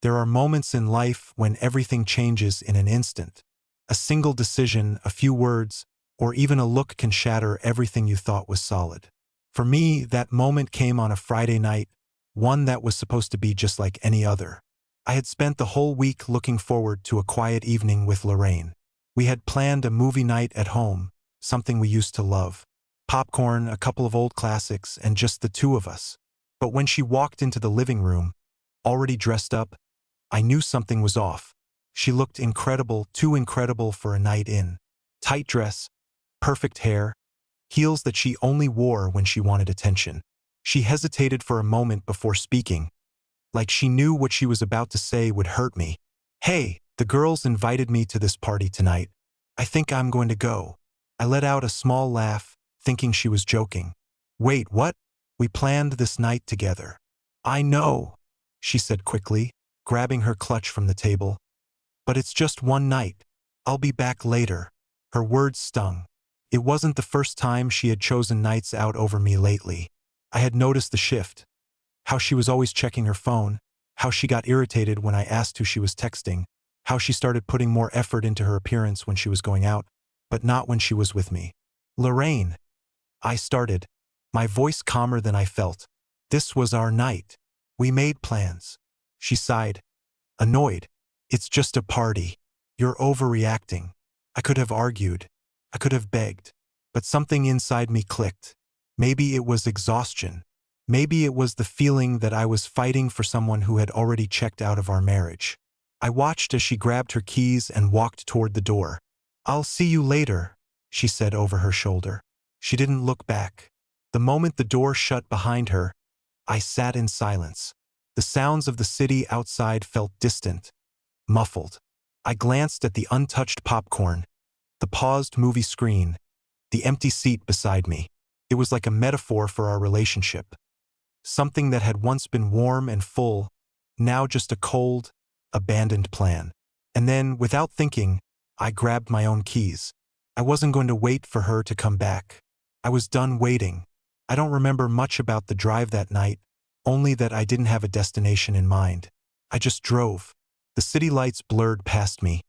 There are moments in life when everything changes in an instant. A single decision, a few words, or even a look can shatter everything you thought was solid. For me, that moment came on a Friday night, one that was supposed to be just like any other. I had spent the whole week looking forward to a quiet evening with Lorraine. We had planned a movie night at home, something we used to love. Popcorn, a couple of old classics, and just the two of us. But when she walked into the living room, already dressed up, I knew something was off. She looked incredible, too incredible for a night in. Tight dress, perfect hair, heels that she only wore when she wanted attention. She hesitated for a moment before speaking, like she knew what she was about to say would hurt me. "Hey, the girls invited me to this party tonight. I think I'm going to go." I let out a small laugh, thinking she was joking. "Wait, what? We planned this night together." "I know," she said quickly, grabbing her clutch from the table. "But it's just one night. I'll be back later." Her words stung. It wasn't the first time she had chosen nights out over me lately. I had noticed the shift. How she was always checking her phone, how she got irritated when I asked who she was texting, how she started putting more effort into her appearance when she was going out, but not when she was with me. "Lorraine," I started, my voice calmer than I felt. "This was our night. We made plans." She sighed, annoyed. "It's just a party. You're overreacting." I could have argued. I could have begged. But something inside me clicked. Maybe it was exhaustion. Maybe it was the feeling that I was fighting for someone who had already checked out of our marriage. I watched as she grabbed her keys and walked toward the door. "I'll see you later," she said over her shoulder. She didn't look back. The moment the door shut behind her, I sat in silence. The sounds of the city outside felt distant, muffled. I glanced at the untouched popcorn, the paused movie screen, the empty seat beside me. It was like a metaphor for our relationship. Something that had once been warm and full, now just a cold, abandoned plan. And then, without thinking, I grabbed my own keys. I wasn't going to wait for her to come back. I was done waiting. I don't remember much about the drive that night, only that I didn't have a destination in mind. I just drove. The city lights blurred past me,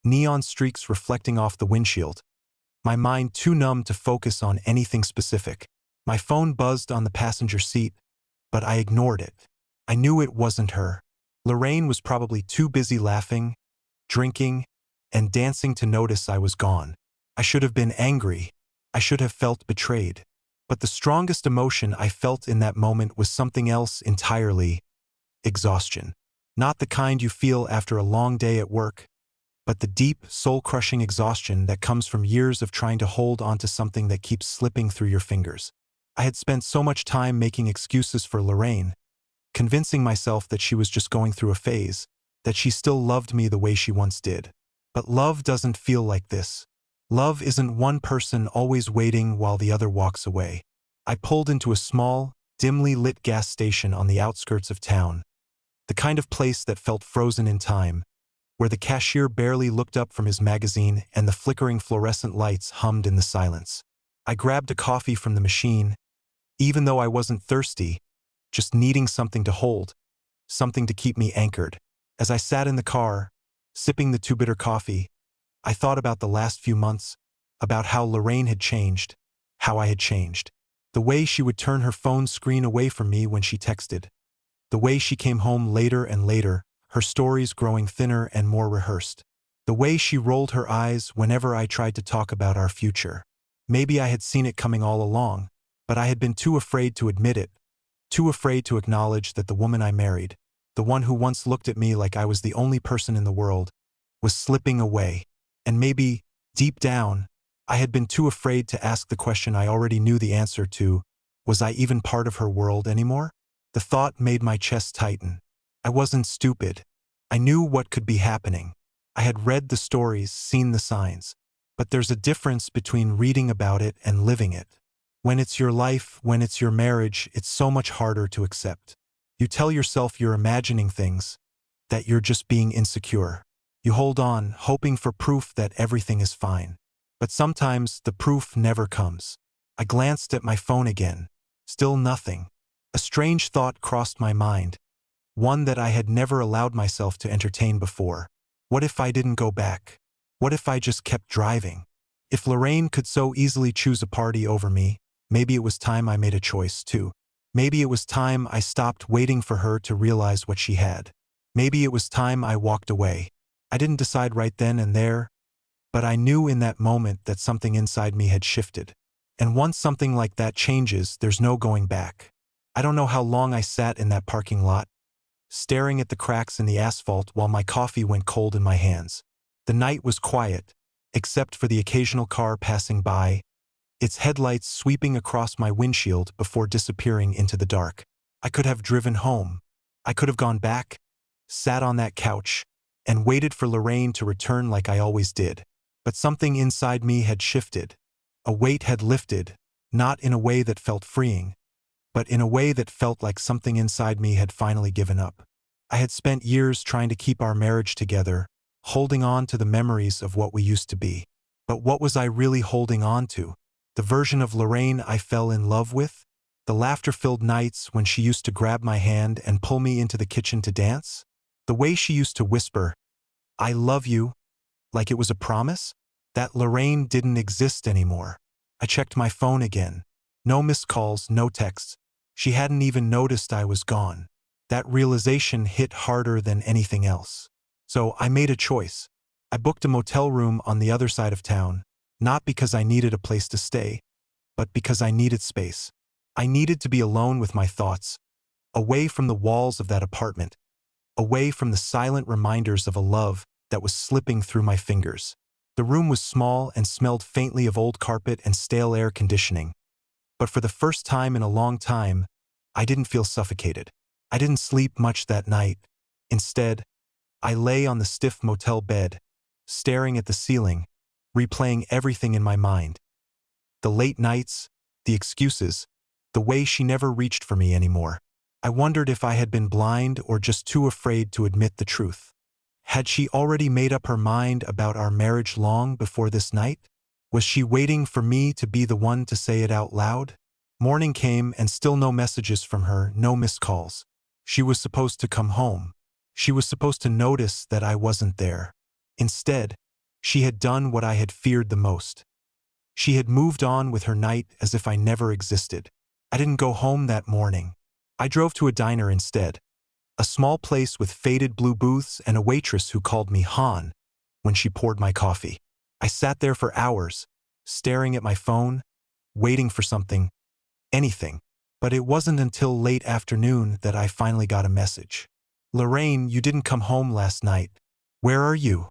neon streaks reflecting off the windshield. My mind too numb to focus on anything specific. My phone buzzed on the passenger seat, but I ignored it. I knew it wasn't her. Lorraine was probably too busy laughing, drinking, and dancing to notice I was gone. I should have been angry. I should have felt betrayed. But the strongest emotion I felt in that moment was something else entirely: exhaustion. Not the kind you feel after a long day at work, but the deep, soul-crushing exhaustion that comes from years of trying to hold onto something that keeps slipping through your fingers. I had spent so much time making excuses for Lorraine, convincing myself that she was just going through a phase, that she still loved me the way she once did. But love doesn't feel like this. Love isn't one person always waiting while the other walks away. I pulled into a small, dimly lit gas station on the outskirts of town, the kind of place that felt frozen in time, where the cashier barely looked up from his magazine and the flickering fluorescent lights hummed in the silence. I grabbed a coffee from the machine, even though I wasn't thirsty, just needing something to hold, something to keep me anchored. As I sat in the car, sipping the too-bitter coffee, I thought about the last few months, about how Lorraine had changed, how I had changed. The way she would turn her phone screen away from me when she texted. The way she came home later and later, her stories growing thinner and more rehearsed. The way she rolled her eyes whenever I tried to talk about our future. Maybe I had seen it coming all along, but I had been too afraid to admit it, too afraid to acknowledge that the woman I married, the one who once looked at me like I was the only person in the world, was slipping away. And maybe, deep down, I had been too afraid to ask the question I already knew the answer to: was I even part of her world anymore? The thought made my chest tighten. I wasn't stupid. I knew what could be happening. I had read the stories, seen the signs. But there's a difference between reading about it and living it. When it's your life, when it's your marriage, it's so much harder to accept. You tell yourself you're imagining things, that you're just being insecure. You hold on, hoping for proof that everything is fine. But sometimes the proof never comes. I glanced at my phone again. Still nothing. A strange thought crossed my mind. one that I had never allowed myself to entertain before. What if I didn't go back? What if I just kept driving? If Lorraine could so easily choose a party over me, maybe it was time I made a choice too. Maybe it was time I stopped waiting for her to realize what she had. Maybe it was time I walked away. I didn't decide right then and there, but I knew in that moment that something inside me had shifted. And once something like that changes, there's no going back. I don't know how long I sat in that parking lot, staring at the cracks in the asphalt while my coffee went cold in my hands. The night was quiet, except for the occasional car passing by, its headlights sweeping across my windshield before disappearing into the dark. I could have driven home. I could have gone back, sat on that couch, and waited for Lorraine to return like I always did. But something inside me had shifted. A weight had lifted, not in a way that felt freeing, but in a way that felt like something inside me had finally given up. I had spent years trying to keep our marriage together, holding on to the memories of what we used to be. But what was I really holding on to? The version of Lorraine I fell in love with? The laughter-filled nights when she used to grab my hand and pull me into the kitchen to dance? The way she used to whisper, "I love you," like it was a promise? That Lorraine didn't exist anymore. I checked my phone again. No missed calls, no texts. She hadn't even noticed I was gone. That realization hit harder than anything else. So I made a choice. I booked a motel room on the other side of town, not because I needed a place to stay, but because I needed space. I needed to be alone with my thoughts, away from the walls of that apartment, away from the silent reminders of a love that was slipping through my fingers. The room was small and smelled faintly of old carpet and stale air conditioning. But for the first time in a long time, I didn't feel suffocated. I didn't sleep much that night. Instead, I lay on the stiff motel bed, staring at the ceiling, replaying everything in my mind. The late nights, the excuses, the way she never reached for me anymore. I wondered if I had been blind or just too afraid to admit the truth. Had she already made up her mind about our marriage long before this night? Was she waiting for me to be the one to say it out loud? Morning came and still no messages from her, no missed calls. She was supposed to come home. She was supposed to notice that I wasn't there. Instead, she had done what I had feared the most. She had moved on with her night as if I never existed. I didn't go home that morning. I drove to a diner instead. A small place with faded blue booths and a waitress who called me Han when she poured my coffee. I sat there for hours, staring at my phone, waiting for something, anything. But it wasn't until late afternoon that I finally got a message. "Lorraine, you didn't come home last night. Where are you?"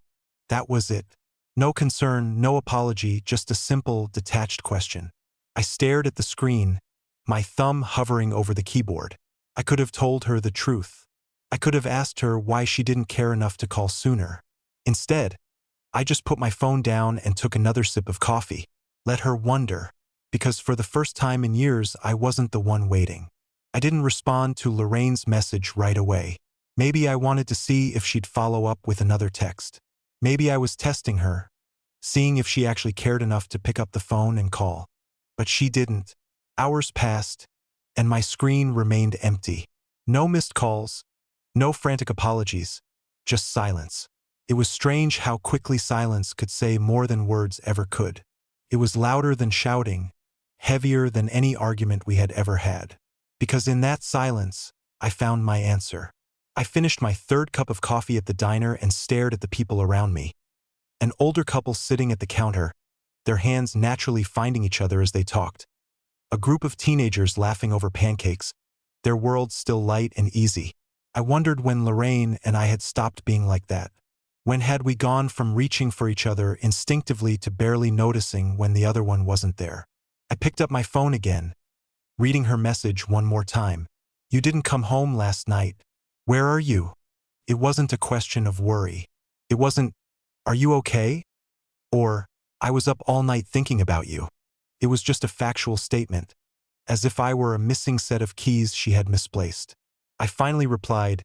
That was it. No concern, no apology, just a simple, detached question. I stared at the screen, my thumb hovering over the keyboard. I could have told her the truth. I could have asked her why she didn't care enough to call sooner. Instead, I just put my phone down and took another sip of coffee. Let her wonder. Because for the first time in years, I wasn't the one waiting. I didn't respond to Lorraine's message right away. Maybe I wanted to see if she'd follow up with another text. Maybe I was testing her, seeing if she actually cared enough to pick up the phone and call. But she didn't. Hours passed, and my screen remained empty. No missed calls, no frantic apologies, just silence. It was strange how quickly silence could say more than words ever could. It was louder than shouting, heavier than any argument we had ever had. Because in that silence, I found my answer. I finished my third cup of coffee at the diner and stared at the people around me. An older couple sitting at the counter, their hands naturally finding each other as they talked. A group of teenagers laughing over pancakes, their world still light and easy. I wondered when Lorraine and I had stopped being like that. When had we gone from reaching for each other instinctively to barely noticing when the other one wasn't there? I picked up my phone again, reading her message one more time. "You didn't come home last night. Where are you?" It wasn't a question of worry. It wasn't, "Are you okay?" Or, "I was up all night thinking about you." It was just a factual statement, as if I were a missing set of keys she had misplaced. I finally replied,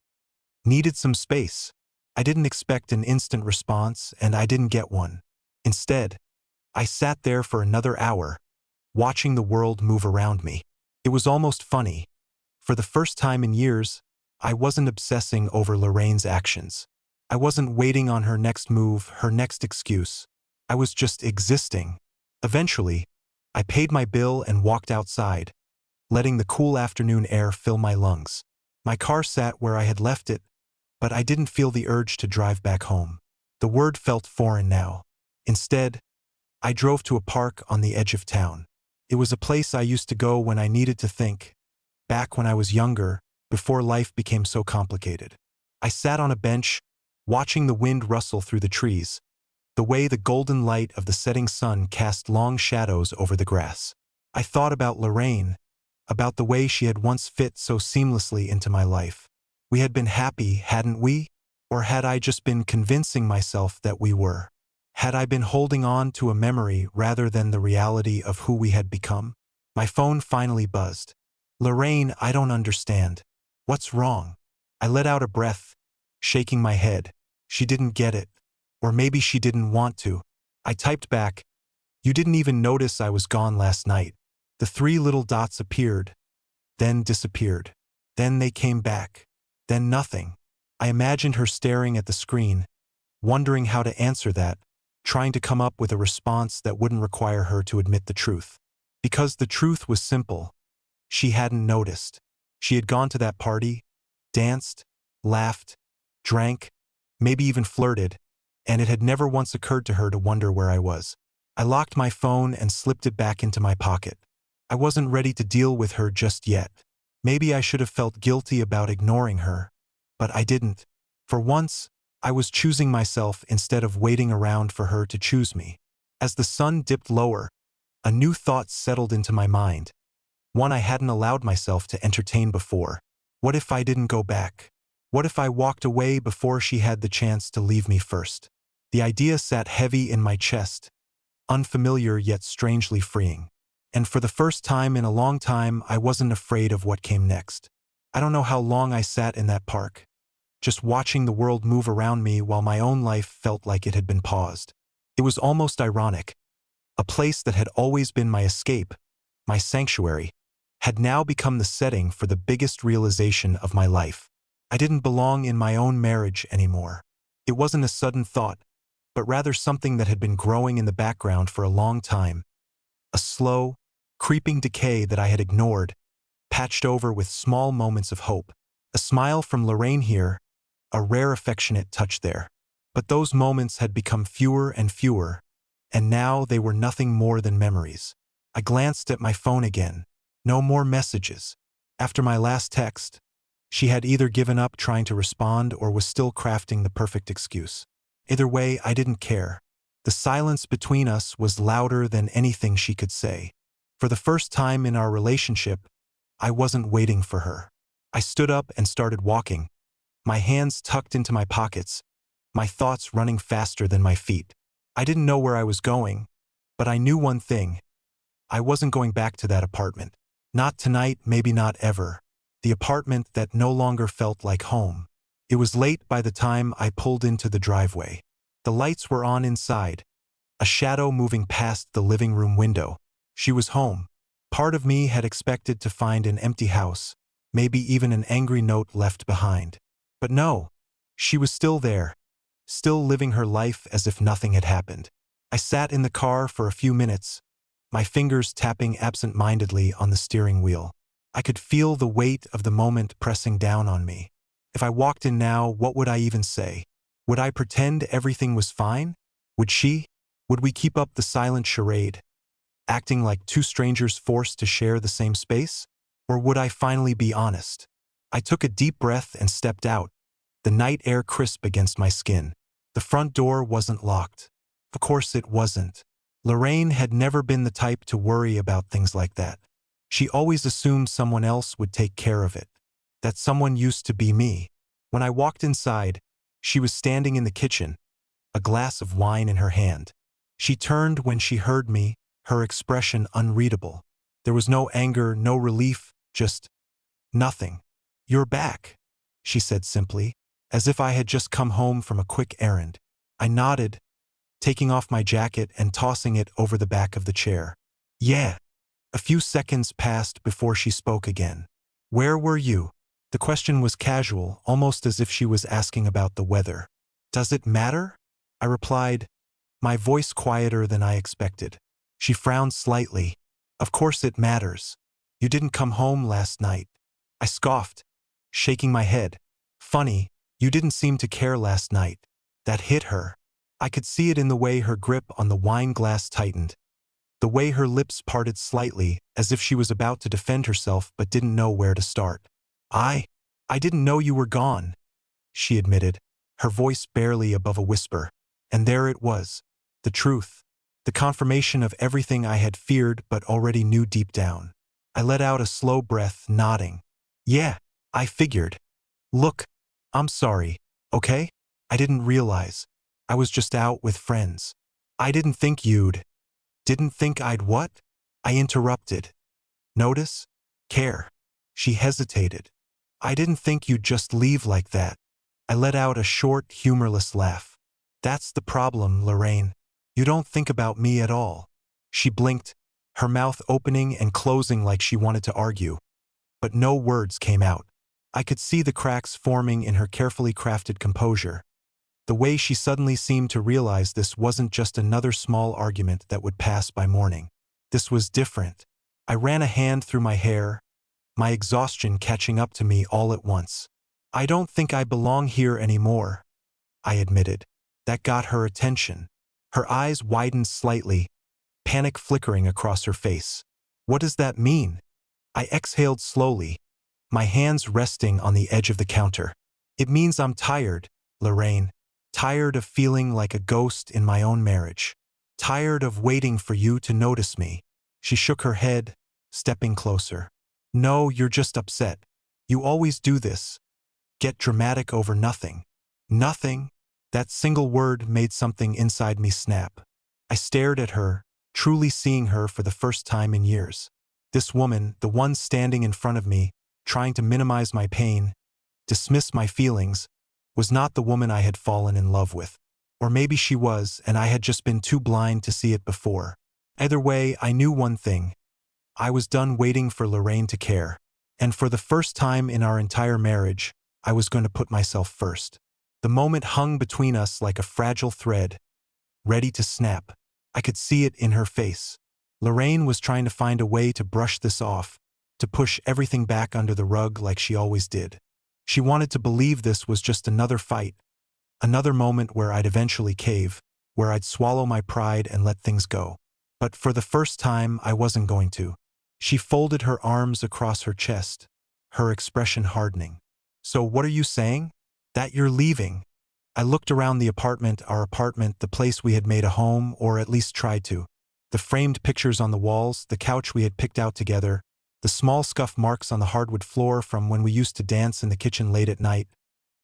"Needed some space." I didn't expect an instant response, and I didn't get one. Instead, I sat there for another hour, watching the world move around me. It was almost funny. For the first time in years, I wasn't obsessing over Lorraine's actions. I wasn't waiting on her next move, her next excuse. I was just existing. Eventually, I paid my bill and walked outside, letting the cool afternoon air fill my lungs. My car sat where I had left it, but I didn't feel the urge to drive back home. The word felt foreign now. Instead, I drove to a park on the edge of town. It was a place I used to go when I needed to think, back when I was younger, before life became so complicated. I sat on a bench, watching the wind rustle through the trees, the way the golden light of the setting sun cast long shadows over the grass. I thought about Lorraine, about the way she had once fit so seamlessly into my life. We had been happy, hadn't we? Or had I just been convincing myself that we were? Had I been holding on to a memory rather than the reality of who we had become? My phone finally buzzed. Lorraine, I don't understand. What's wrong? I let out a breath, shaking my head. She didn't get it. Or maybe she didn't want to. I typed back, "You didn't even notice I was gone last night." The three little dots appeared, then disappeared. Then they came back. Then nothing. I imagined her staring at the screen, wondering how to answer that, trying to come up with a response that wouldn't require her to admit the truth. Because the truth was simple. She hadn't noticed. She had gone to that party, danced, laughed, drank, maybe even flirted, and it had never once occurred to her to wonder where I was. I locked my phone and slipped it back into my pocket. I wasn't ready to deal with her just yet. Maybe I should have felt guilty about ignoring her, but I didn't. For once, I was choosing myself instead of waiting around for her to choose me. As the sun dipped lower, a new thought settled into my mind, one I hadn't allowed myself to entertain before. What if I didn't go back? What if I walked away before she had the chance to leave me first? The idea sat heavy in my chest, unfamiliar yet strangely freeing. And for the first time in a long time, I wasn't afraid of what came next. I don't know how long I sat in that park, just watching the world move around me while my own life felt like it had been paused. It was almost ironic. A place that had always been my escape, my sanctuary, had now become the setting for the biggest realization of my life. I didn't belong in my own marriage anymore. It wasn't a sudden thought, but rather something that had been growing in the background for a long time. A slow, creeping decay that I had ignored, patched over with small moments of hope. A smile from Lorraine here, a rare affectionate touch there. But those moments had become fewer and fewer, and now they were nothing more than memories. I glanced at my phone again. No more messages. After my last text, she had either given up trying to respond or was still crafting the perfect excuse. Either way, I didn't care. The silence between us was louder than anything she could say. For the first time in our relationship, I wasn't waiting for her. I stood up and started walking, my hands tucked into my pockets, my thoughts running faster than my feet. I didn't know where I was going, but I knew one thing. I wasn't going back to that apartment. Not tonight, maybe not ever. The apartment that no longer felt like home. It was late by the time I pulled into the driveway. The lights were on inside, a shadow moving past the living room window. She was home. Part of me had expected to find an empty house, maybe even an angry note left behind. But no, she was still there, still living her life as if nothing had happened. I sat in the car for a few minutes, my fingers tapping absent-mindedly on the steering wheel. I could feel the weight of the moment pressing down on me. If I walked in now, what would I even say? Would I pretend everything was fine? Would she? Would we keep up the silent charade, acting like two strangers forced to share the same space? Or would I finally be honest? I took a deep breath and stepped out, the night air crisp against my skin. The front door wasn't locked. Of course it wasn't. Lorraine had never been the type to worry about things like that. She always assumed someone else would take care of it. That someone used to be me. When I walked inside, she was standing in the kitchen, a glass of wine in her hand. She turned when she heard me, her expression unreadable. There was no anger, no relief, just nothing. "You're back," she said simply, as if I had just come home from a quick errand. I nodded, taking off my jacket and tossing it over the back of the chair. "Yeah." A few seconds passed before she spoke again. "Where were you?" The question was casual, almost as if she was asking about the weather. Does it matter? I replied, my voice quieter than I expected. She frowned slightly. Of course it matters. You didn't come home last night. I scoffed, shaking my head. Funny, you didn't seem to care last night. That hit her. I could see it in the way her grip on the wine glass tightened, the way her lips parted slightly, as if she was about to defend herself but didn't know where to start. I didn't know you were gone, she admitted, her voice barely above a whisper. And there it was, the truth, the confirmation of everything I had feared but already knew deep down. I let out a slow breath, nodding. Yeah, I figured. Look, I'm sorry, okay? I didn't realize. I was just out with friends. I didn't think you'd. Didn't think I'd what? I interrupted. Notice? Care. She hesitated. I didn't think you'd just leave like that. I let out a short, humorless laugh. That's the problem, Lorraine. You don't think about me at all. She blinked, her mouth opening and closing like she wanted to argue. But no words came out. I could see the cracks forming in her carefully crafted composure. The way she suddenly seemed to realize this wasn't just another small argument that would pass by morning. This was different. I ran a hand through my hair, my exhaustion catching up to me all at once. I don't think I belong here anymore, I admitted. That got her attention. Her eyes widened slightly, panic flickering across her face. What does that mean? I exhaled slowly, my hands resting on the edge of the counter. It means I'm tired, Lorraine. Tired of feeling like a ghost in my own marriage. Tired of waiting for you to notice me. She shook her head, stepping closer. No, you're just upset. You always do this. Get dramatic over nothing. Nothing? That single word made something inside me snap. I stared at her, truly seeing her for the first time in years. This woman, the one standing in front of me, trying to minimize my pain, dismiss my feelings, was not the woman I had fallen in love with. Or maybe she was, and I had just been too blind to see it before. Either way, I knew one thing. I was done waiting for Lorraine to care. And for the first time in our entire marriage, I was going to put myself first. The moment hung between us like a fragile thread, ready to snap. I could see it in her face. Lorraine was trying to find a way to brush this off, to push everything back under the rug like she always did. She wanted to believe this was just another fight, another moment where I'd eventually cave, where I'd swallow my pride and let things go. But for the first time, I wasn't going to. She folded her arms across her chest, her expression hardening. So what are you saying? That you're leaving? I looked around the apartment, the place we had made a home, or at least tried to. The framed pictures on the walls, the couch we had picked out together, the small scuff marks on the hardwood floor from when we used to dance in the kitchen late at night,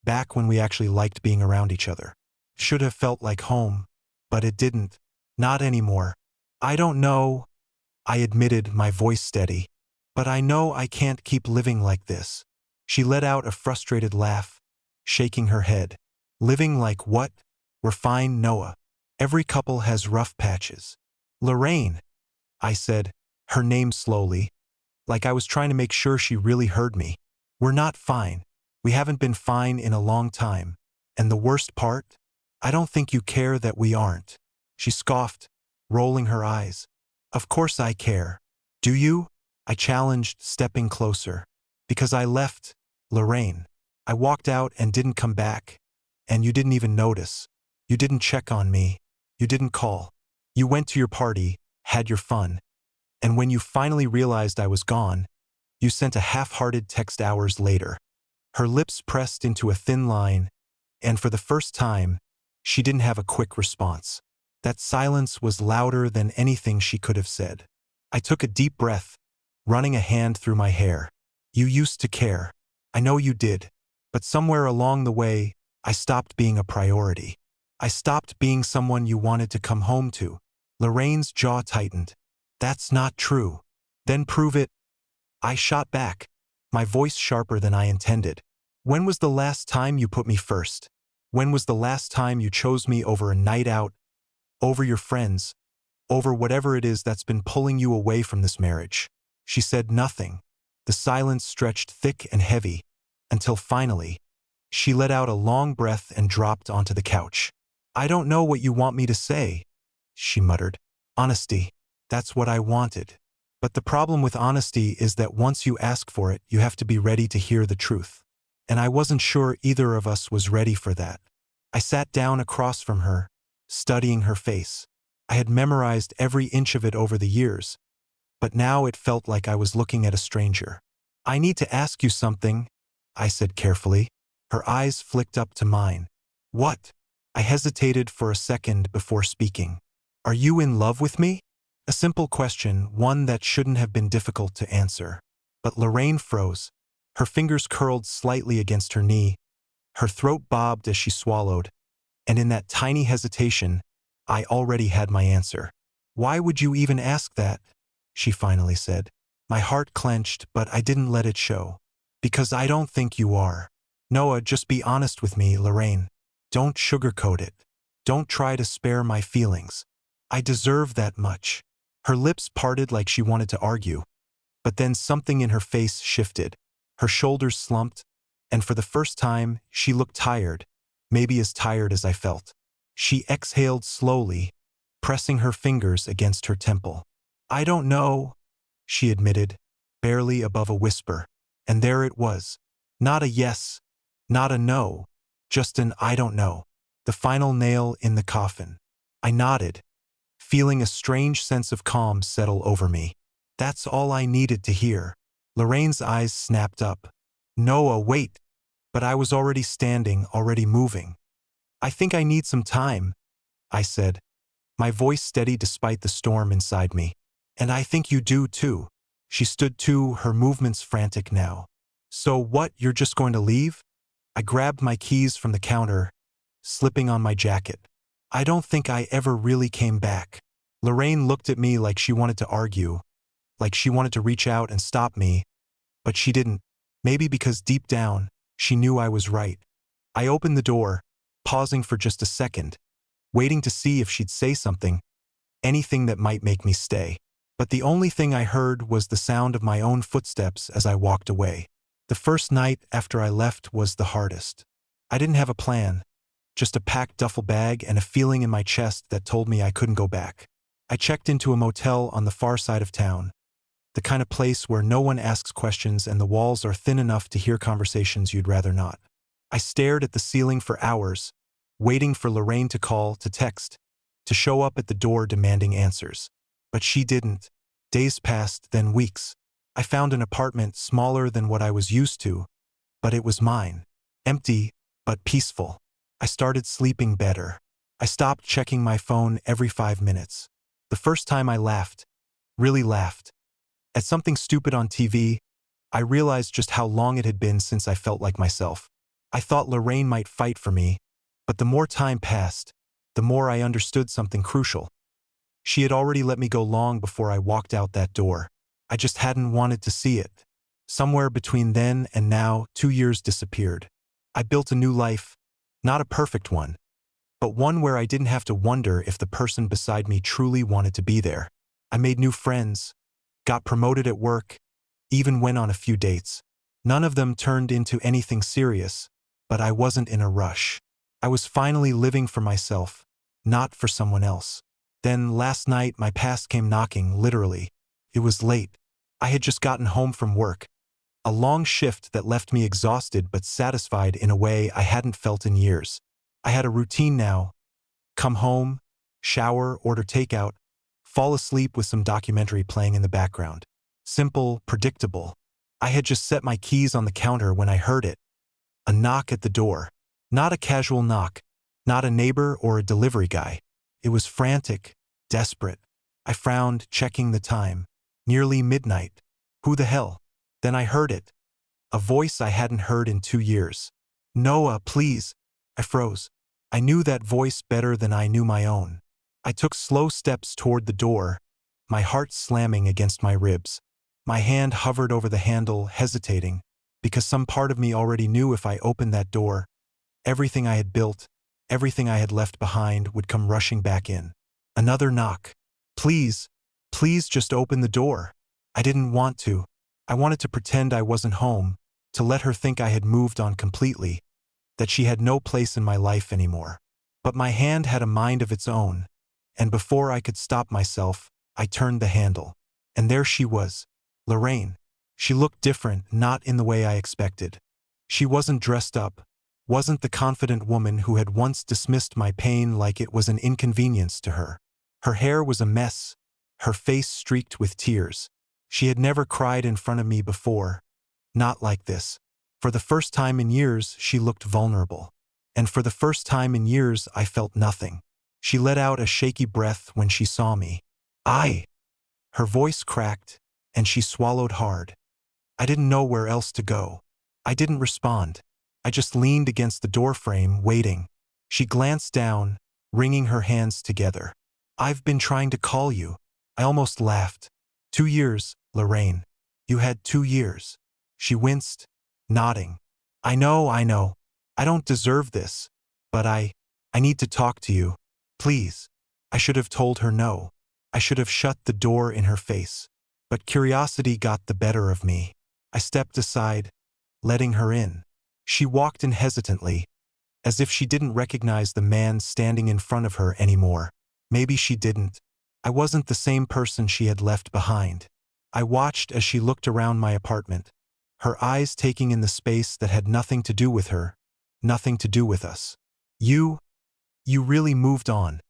back when we actually liked being around each other. Should have felt like home, but it didn't. Not anymore. I don't know, I admitted, my voice steady. But I know I can't keep living like this. She let out a frustrated laugh, shaking her head. Living like what? We're fine, Noah. Every couple has rough patches. Lorraine, I said, her name slowly, like I was trying to make sure she really heard me. We're not fine. We haven't been fine in a long time. And the worst part? I don't think you care that we aren't. She scoffed, rolling her eyes. Of course I care. Do you? I challenged, stepping closer. Because I left, Lorraine. I walked out and didn't come back. And you didn't even notice. You didn't check on me. You didn't call. You went to your party, had your fun. And when you finally realized I was gone, you sent a half-hearted text hours later. Her lips pressed into a thin line, and for the first time, she didn't have a quick response. That silence was louder than anything she could have said. I took a deep breath, running a hand through my hair. You used to care. I know you did. But somewhere along the way, I stopped being a priority. I stopped being someone you wanted to come home to. Lorraine's jaw tightened. That's not true. Then prove it. I shot back, my voice sharper than I intended. When was the last time you put me first? When was the last time you chose me over a night out, over your friends, over whatever it is that's been pulling you away from this marriage? She said nothing. The silence stretched thick and heavy, until finally, she let out a long breath and dropped onto the couch. "I don't know what you want me to say," she muttered. "Honesty. That's what I wanted. But the problem with honesty is that once you ask for it, you have to be ready to hear the truth. And I wasn't sure either of us was ready for that." I sat down across from her, studying her face. I had memorized every inch of it over the years, but now it felt like I was looking at a stranger. "I need to ask you something," I said carefully. Her eyes flicked up to mine. "What?" I hesitated for a second before speaking. "Are you in love with me?" A simple question, one that shouldn't have been difficult to answer. But Lorraine froze. Her fingers curled slightly against her knee. Her throat bobbed as she swallowed. And in that tiny hesitation, I already had my answer. "Why would you even ask that?" she finally said. My heart clenched, but I didn't let it show. "Because I don't think you are. Noah, just be honest with me, Lorraine. Don't sugarcoat it. Don't try to spare my feelings. I deserve that much." Her lips parted like she wanted to argue, but then something in her face shifted. Her shoulders slumped, and for the first time, she looked tired, maybe as tired as I felt. She exhaled slowly, pressing her fingers against her temple. "I don't know," she admitted, barely above a whisper. And there it was. Not a yes, not a no, just an "I don't know." The final nail in the coffin. I nodded, feeling a strange sense of calm settle over me. That's all I needed to hear. Lorraine's eyes snapped up. "Noah, wait." But I was already standing, already moving. "I think I need some time," I said, my voice steady despite the storm inside me. "And I think you do too." She stood too, her movements frantic now. "So what, you're just going to leave?" I grabbed my keys from the counter, slipping on my jacket. "I don't think I ever really came back." Lorraine looked at me like she wanted to argue, like she wanted to reach out and stop me, but she didn't. Maybe because deep down, she knew I was right. I opened the door, pausing for just a second, waiting to see if she'd say something, anything that might make me stay. But the only thing I heard was the sound of my own footsteps as I walked away. The first night after I left was the hardest. I didn't have a plan, just a packed duffel bag and a feeling in my chest that told me I couldn't go back. I checked into a motel on the far side of town, the kind of place where no one asks questions and the walls are thin enough to hear conversations you'd rather not. I stared at the ceiling for hours, waiting for Lorraine to call, to text, to show up at the door demanding answers. But she didn't. Days passed, then weeks. I found an apartment smaller than what I was used to, but it was mine. Empty, but peaceful. I started sleeping better. I stopped checking my phone every 5 minutes. The first time I laughed, really laughed, at something stupid on TV, I realized just how long it had been since I felt like myself. I thought Lorraine might fight for me, but the more time passed, the more I understood something crucial. She had already let me go long before I walked out that door. I just hadn't wanted to see it. Somewhere between then and now, 2 years disappeared. I built a new life, not a perfect one, but one where I didn't have to wonder if the person beside me truly wanted to be there. I made new friends, got promoted at work, even went on a few dates. None of them turned into anything serious, but I wasn't in a rush. I was finally living for myself, not for someone else. Then last night my past came knocking, literally. It was late. I had just gotten home from work. A long shift that left me exhausted but satisfied in a way I hadn't felt in years. I had a routine now. Come home, shower, order takeout, fall asleep with some documentary playing in the background. Simple, predictable. I had just set my keys on the counter when I heard it. A knock at the door. Not a casual knock. Not a neighbor or a delivery guy. It was frantic, desperate. I frowned, checking the time. Nearly midnight. Who the hell? Then I heard it. A voice I hadn't heard in 2 years. "Noah, please." I froze. I knew that voice better than I knew my own. I took slow steps toward the door, my heart slamming against my ribs. My hand hovered over the handle, hesitating, because some part of me already knew if I opened that door, everything I had built, everything I had left behind would come rushing back in. Another knock. "Please, please just open the door." I didn't want to. I wanted to pretend I wasn't home, to let her think I had moved on completely, that she had no place in my life anymore. But my hand had a mind of its own, and before I could stop myself, I turned the handle. And there she was, Lorraine. She looked different, not in the way I expected. She wasn't dressed up, wasn't the confident woman who had once dismissed my pain like it was an inconvenience to her. Her hair was a mess, her face streaked with tears. She had never cried in front of me before, not like this. For the first time in years, she looked vulnerable. And for the first time in years, I felt nothing. She let out a shaky breath when she saw me. Her voice cracked, and she swallowed hard. I didn't know where else to go. I didn't respond. I just leaned against the doorframe, waiting. She glanced down, wringing her hands together. I've been trying to call you. I almost laughed. 2 years, Lorraine. You had 2 years. She winced, nodding. I know. I don't deserve this. But I need to talk to you. Please. I should have told her no. I should have shut the door in her face. But curiosity got the better of me. I stepped aside, letting her in. She walked in hesitantly, as if she didn't recognize the man standing in front of her anymore. Maybe she didn't. I wasn't the same person she had left behind. I watched as she looked around my apartment, her eyes taking in the space that had nothing to do with her, nothing to do with us. You really moved on,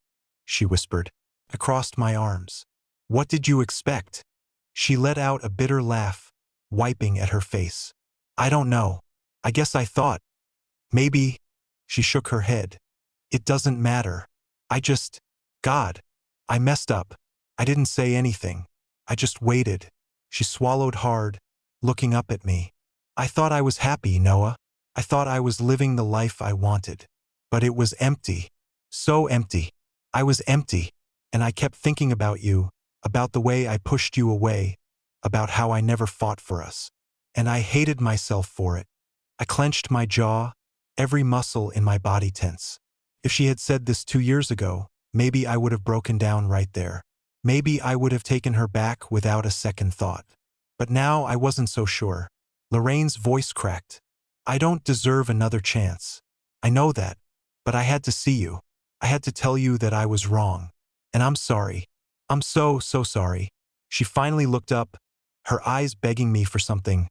she whispered. I crossed my arms. What did you expect? She let out a bitter laugh, wiping at her face. I don't know. I guess I thought. Maybe. She shook her head. It doesn't matter. God, I messed up. I didn't say anything. I just waited. She swallowed hard, looking up at me. I thought I was happy, Noah. I thought I was living the life I wanted. But it was empty. So empty. I was empty. And I kept thinking about you, about the way I pushed you away, about how I never fought for us. And I hated myself for it. I clenched my jaw, every muscle in my body tense. If she had said this 2 years ago, maybe I would have broken down right there. Maybe I would have taken her back without a second thought. But now I wasn't so sure. Lorraine's voice cracked. I don't deserve another chance. I know that. But I had to see you. I had to tell you that I was wrong. And I'm sorry. I'm so sorry. She finally looked up, her eyes begging me for something.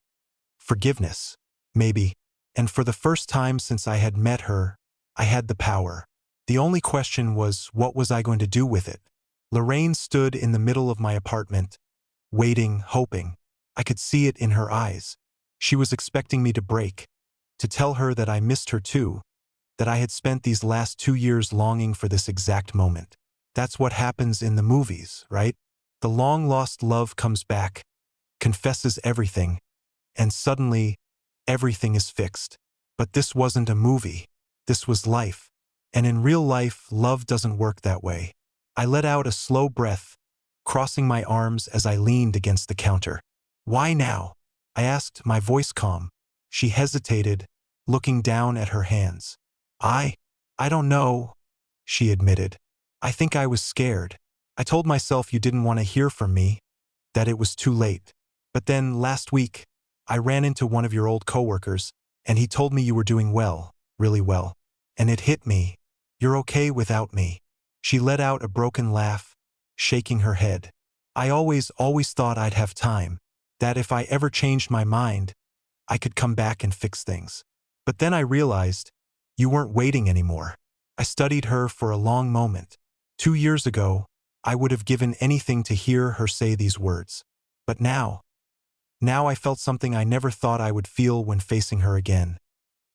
Forgiveness, maybe. And for the first time since I had met her, I had the power. The only question was, what was I going to do with it? Lorraine stood in the middle of my apartment, waiting, hoping. I could see it in her eyes. She was expecting me to break, to tell her that I missed her too, that I had spent these last 2 years longing for this exact moment. That's what happens in the movies, right? The long-lost love comes back, confesses everything, and suddenly, everything is fixed. But this wasn't a movie. This was life. And in real life, love doesn't work that way. I let out a slow breath, crossing my arms as I leaned against the counter. Why now? I asked, my voice calm. She hesitated, looking down at her hands. I don't know, she admitted. I think I was scared. I told myself you didn't want to hear from me, that it was too late. But then, last week, I ran into one of your old coworkers, and he told me you were doing well, really well. And it hit me. You're okay without me. She let out a broken laugh, shaking her head. I always thought I'd have time, that if I ever changed my mind, I could come back and fix things. But then I realized, you weren't waiting anymore. I studied her for a long moment. 2 years ago, I would have given anything to hear her say these words. But now I felt something I never thought I would feel when facing her again.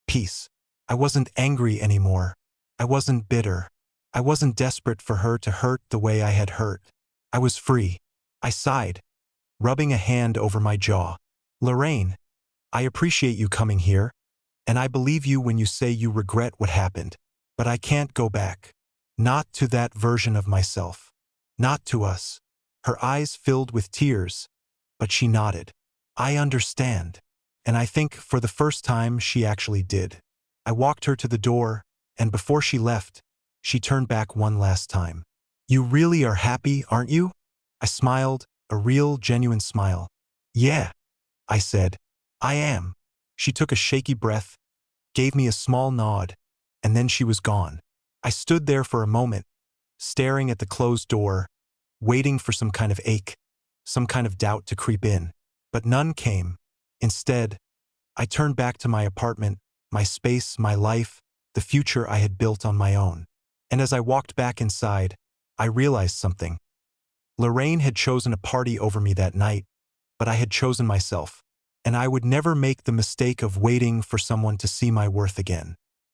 Peace. I wasn't angry anymore. I wasn't bitter. I wasn't desperate for her to hurt the way I had hurt. I was free. I sighed, rubbing a hand over my jaw. Lorraine, I appreciate you coming here, and I believe you when you say you regret what happened. But I can't go back. Not to that version of myself. Not to us. Her eyes filled with tears, but she nodded. I understand. And I think for the first time she actually did. I walked her to the door, and before she left, she turned back one last time. You really are happy, aren't you? I smiled, a real, genuine smile. Yeah, I said. I am. She took a shaky breath, gave me a small nod, and then she was gone. I stood there for a moment, staring at the closed door, waiting for some kind of ache, some kind of doubt to creep in. But none came. Instead, I turned back to my apartment, my space, my life, the future I had built on my own. And as I walked back inside, I realized something. Lorraine had chosen a party over me that night, but I had chosen myself, and I would never make the mistake of waiting for someone to see my worth again.